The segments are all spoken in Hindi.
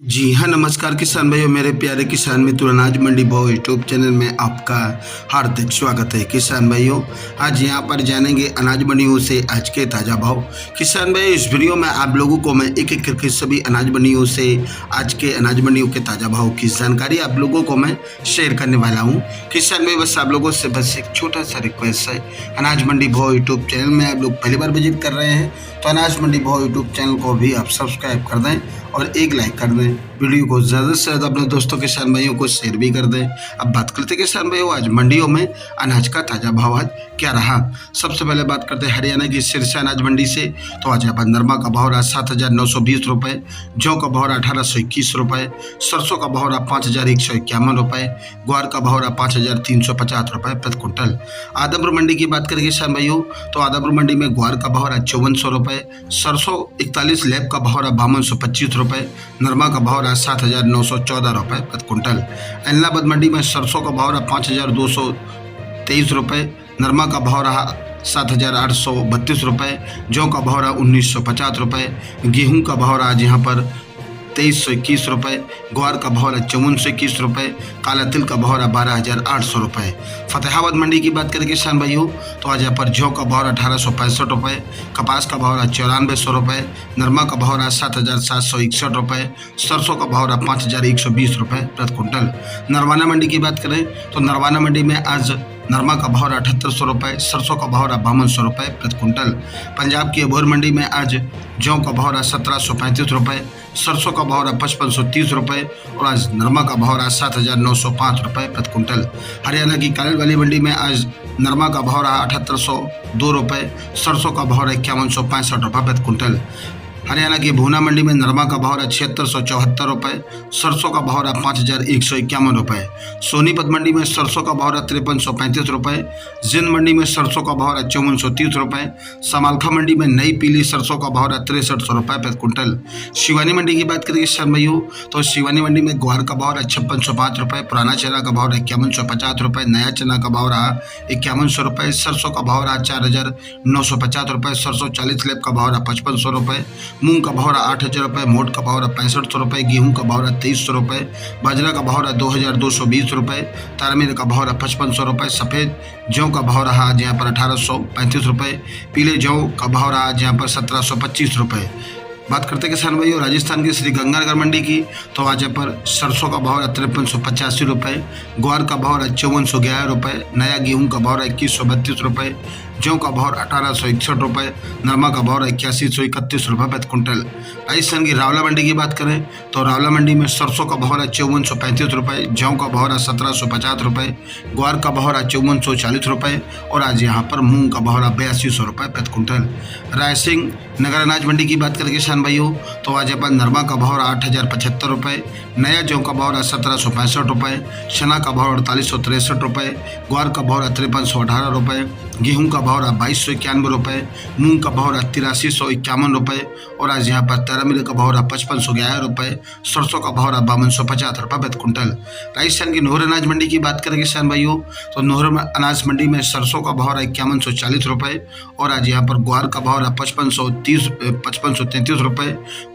जी हाँ, नमस्कार किसान भाइयों, मेरे प्यारे किसान मित्रों, अनाज मंडी भाव यूट्यूब चैनल में आपका हार्दिक स्वागत है। किसान भाइयों, आज यहाँ पर जानेंगे अनाज मंडियों से आज के ताज़ा भाव। किसान भाइयों, इस वीडियो में आप लोगों को मैं एक एक करके सभी अनाज मंडियों से आज के अनाज मंडियों के ताज़ा भाव की जानकारी आप लोगों को मैं शेयर करने वाला हूँ। किसान भाई, बस आप लोगों से बस एक छोटा सा रिक्वेस्ट है, अनाज मंडी भाव यूट्यूब चैनल में आप लोग पहली बार विजिट कर रहे हैं तो अनाज मंडी भाव यूट्यूब चैनल को भी आप सब्सक्राइब कर दें और एक लाइक कर दें। वीडियो को ज़्यादा से ज़्यादा अपने दोस्तों किसान भाइयों को शेयर भी कर दें। अब बात करते हैं किसान भाइयों, आज मंडियों में अनाज का ताज़ा भाव आज क्या रहा। सबसे पहले बात करते हैं हरियाणा की सिरसा अनाज मंडी से। तो आज यहाँ पर नरमा का भाव रहा 7,920 रुपये, जौ का भाव रहा 1,821 रुपये, सरसों का भाव रहा 5,151 रुपये, ग्वार का भाव रहा 5,350 रुपये प्रति क्विंटल। आदमपुर मंडी की बात करें किसान भाइयों, तो आदमपुर मंडी में ग्वार का भाव रहा 5400 रुपये, सरसों 41 लैब का भाव रहा 5225 रुपये, नरमा का भाव रहा 7,914 रुपये प्रति क्विंटल। इलाहाबाद मंडी में सरसों का भाव रहा 5,223 रुपये, नरमा का भाव रहा 7,832 रुपये, जौ का भाव रहा 1,950 रुपये, गेहूं का भाव रहा आज यहाँ पर 2,321 रुपये, ग्वार का भाव रहा 5,421 रुपये, काला तिल का भाव रहा 12,800 रुपये। फतेहाबाद मंडी की बात करें किसान भाइयों, तो आज यहाँ पर जौ का भाव रहा 1,865 रुपये, कपास का भाव रहा 9,400 रुपये, नरमा का भाव रहा 7,761 रुपये, सरसों का भाव रहा 5,120 रुपये प्रति क्विंटल। नरवाना मंडी की बात करें तो नरवाना मंडी में आज नरमा का भाव रहा 7,800 रुपये, सरसों का भाव रहा 5,200 रुपये प्रति क्विंटल। पंजाब की अबोहर मंडी में आज जौ का भाव रहा 1,735 रुपये, सरसों का भाव रहा 5,530 रुपये और आज नरमा का भाव रहा 7,905 रुपये प्रति क्विंटल। हरियाणा की कालेल वाली मंडी में आज नरमा का भाव रहा 7,802 रुपये, सरसों का भाव रहा 5,165 रुपये प्रति क्विंटल। हरियाणा की भूना मंडी में नरमा का भाव रहा 7,674 रुपये, सरसों का भाव रहा 5,151 रुपये। सोनीपत मंडी में सरसों का भाव रहा 5,335 रुपये, जिंद मंडी में सरसों का भाव रहा 5,430 रुपये, समालखा मंडी में नई पीली सरसों का भाव रहा 6,300 रुपये प्रति क्विंटल। शिवानी मंडी की बात करें किसान भाइयों, तो शिवानी मंडी में ग्वार का भाव रहा 5,605 रुपये, पुराना चना का भाव रहा 5,150 रुपये, नया चना का भाव रहा 5,100 रुपये, सरसों का भाव रहा 4,950 रुपये, सरसों 40 लेब का भाव रहा 5,500 रुपये, मूंग का भाव रहा 8,000 रुपये, मोट का भाव रहा 6,500 रुपये, गेहूं का भाव रहा 2,300 रुपये, बाजरा का भाव रहा 2,220 रुपये, तारमीर का भाव रहा 5,500 रुपये, सफ़ेद जौ का भाव रहा आज यहाँ पर 1,835 रुपये, पीले जौ का भाव रहा आज यहाँ पर 1,725 रुपये। बात करते हैं किसान भाइयों राजस्थान की श्री गंगानगर मंडी की, तो आज यहाँ पर सरसों का भाव रहा 5385 रुपये, ग्वार का भाव रहा 5411 रुपये, नया गेहूं का भाव रहा 2132 रुपये, जौ का भाव 1,861 रुपये, नरमा का भाव 8131 रुपये प्रति क्विंटल। राजस्थान की रावला मंडी की बात करें तो रावला मंडी में सरसों का भाव 5,435 रुपये, जौ का भाव 1,750 रुपये, ग्वार का भाव 5,440 रुपये और आज यहाँ पर मूंग का भाव 8200 रुपये प्रति क्विंटल। रायसिंह नगर अनाज मंडी की बात करें किसान भाइयों, तो आज यहाँ पर नरमा का भाव 8,075 रुपये, नया जौ का भाव 1,765 रुपये, चना का भाव 4,863 रुपये, ग्वार का भाव 5,318 रुपये, गेहूं का भाव रहा 2,291 रुपये, मूंग का भाव रहा 8,351 रुपये और आज यहाँ पर तारामीर का भाव रहा 5,511 रुपये, सरसों का भाव रहा 5,250 रुपये प्रति क्विंटल। राजस्थान की नोहर अनाज मंडी की बात करें किसान भाइयों, तो नोहर अनाज मंडी में सरसों का भाव रहा 5,140 रुपये और आज यहाँ पर ग्वार का भाव रहा 5,533 रुपये,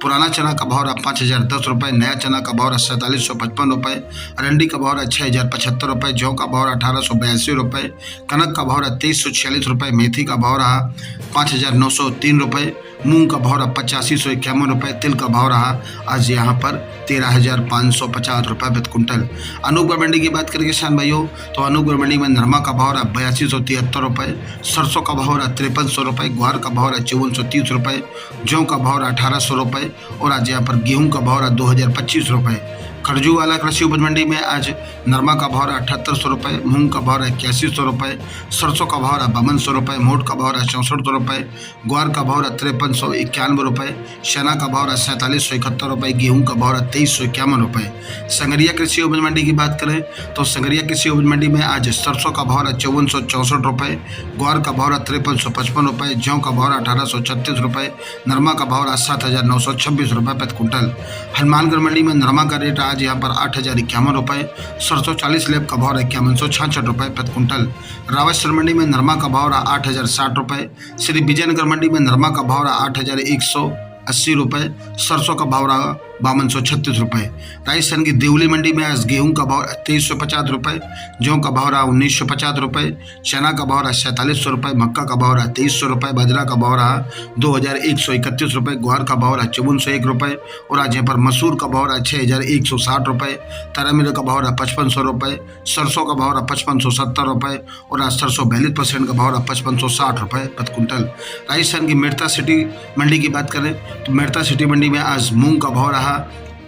पुराना चना का भाव रहा 5,010 रुपये, नया चना का भाव रहा 4,755 रुपये, अरंडी का भाव रहा 6,075 रुपये, जौ का भाव रहा 1,882 रुपये, कनक का भाव रहा 2,346 रुपये, मेथी का भाव रहा 5,903 रुपये, मूंग का भाव रहा 8,551 रुपये, तिल का भाव रहा आज यहाँ पर 13,550 रुपये प्रति क्विंटल। अनूपगढ़ मंडी की बात करें किसान भाइयों, तो अनूपगढ़ मंडी में नरमा का भाव रहा 8,273 रुपये, सरसों का भाव रहा 5,300 रुपये, ग्वार का भाव रहा 5,430 रुपये, जौ का भाव रहा 1,800 रुपये और आज यहाँ पर गेहूं का भाव रहा 2,025 रुपये। खरजूवाला कृषि उपज मंडी में आज नरमा का भाव रहा 7,800 रुपये, मूंग का भाव रहा 8100 रुपये, सरसों का भाव रहा 5,200 रुपये, मोट का भाव रहा 64 रुपये, ग्वार का भाव रहा 5,391 रुपये, चना का भाव रहा 4,771 रुपये, गेहूं का भाव रहा 2,351 रुपये। संगरिया कृषि उपज मंडी की बात करें तो संगरिया कृषि उपज मंडी में आज सरसों का भाव रहा 5,464 रुपये, ग्वार का भाव रहा 5,355 रुपये, जौ का भाव रहा 1,836 रुपये, नरमा का भाव रहा 7,926 रुपये प्रति क्विंटल। हनुमानगढ़ मंडी में नरमा का रेट आज यहाँ पर 8,051 रुपये, सरसों 40 लेब का भाव रहा 5,166 रुपये प्रति क्विंटल। रावतसर मंडी में नरमा का भाव रहा 8,060 रुपये, श्री विजयनगर मंडी में नरमा का भाव रहा 8,180 रुपये, सरसों का भाव रहा 5236 रुपये। राजस्थान की देवली मंडी में आज गेहूं का भाव 2350 रुपये, जौ का भाव रहा 1950 रुपये, चना का भाव रहा 4700 रुपये, मक्का का भाव रहा 2300 रुपये, बाजरा का भाव रहा 2131 रुपये, ग्वार का भाव रहा 5401 रुपये और आज यहाँ पर मसूर का भाव रहा 6160 रुपये, तारामीरा का भाव रहा 5500 रुपये, सरसों का भाव रहा 5570 रुपये और आज सरसों 42% का भाव रहा 5560 रुपये प्रति कुंटल। राजस्थान की मेड़ता सिटी मंडी की बात करें तो मेड़ता सिटी मंडी में आज मूंग का भाव रहा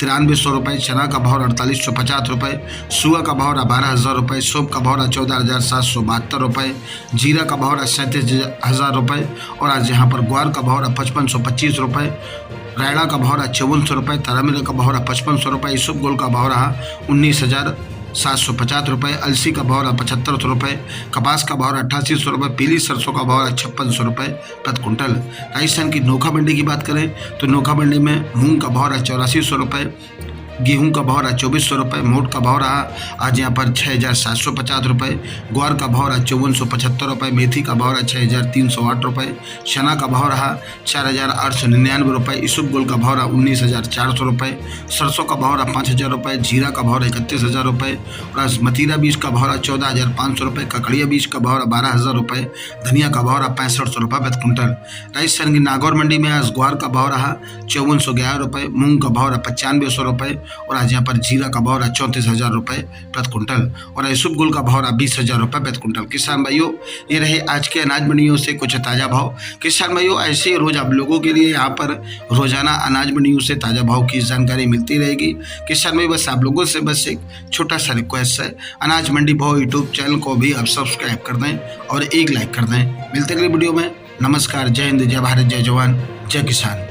9300 रुपये, चना का भाव 4850 रुपये, सुआ का भाव 12000 रुपये, सौंफ का भाव 14772 रुपये, जीरा का भाव 37000 रुपये और आज यहाँ पर ग्वार का भाव 5525 रुपये, रायड़ा का भाव 5400 रुपये, तारामीरा का भाव 5500 रुपये, इसबगोल का भाव रहा 19750 रुपये, अलसी का भाव 7500 रुपये, कपास का भाव 8800 रुपये, पीली सरसों का भाव 5600 रुपये प्रति कुंटल। राजस्थान की नोखा मंडी की बात करें तो नोखा मंडी में मूंग का भाव 8400 रुपये, गेहूं का भाव रहा 2400 रुपये, मोट का भाव रहा आज यहाँ पर 6750 रुपये, ग्वार का भाव रहा 5475 रुपये, मेथी का भाव रहा 6308 रुपये, चना का भाव रहा 4899 रुपये, इसबगोल का भाव रहा 19400 रुपये, सरसों का भाव रहा 5000 रुपये, जीरा का भाव रहा 31000 रुपये और आज मतीरा बीज का भाव रहा 14500 रुपये, ककड़िया बीज का भाव रहा 12000 रुपये, धनिया का भाव रहा 6500 रुपये प्रति कुंटल। राजस्थान की नागौर मंडी में आज ग्वार का भाव रहा 5411 रुपये, मूंग का भाव रहा 9500 रुपये और आज यहाँ पर जीरा का भाव रहा 34000 रुपये प्रति कुंटल और इसबगोल का भाव रहा 20000 रुपये प्रति कुंटल। किसान भाइयों, ये रहे आज के अनाज मंडियों से कुछ ताज़ा भाव। किसान भाइयों, ऐसे ही रोज आप लोगों के लिए यहाँ पर रोजाना अनाज मंडियों से ताज़ा भाव की जानकारी मिलती रहेगी। किसान भाई, बस आप लोगों से बस एक छोटा सा रिक्वेस्ट है, अनाज मंडी भाव यूट्यूब चैनल को भी आप सब्सक्राइब कर दें और एक लाइक कर दें। मिलते अगली वीडियो में। नमस्कार, जय हिंद, जय भारत, जय जवान, जय किसान।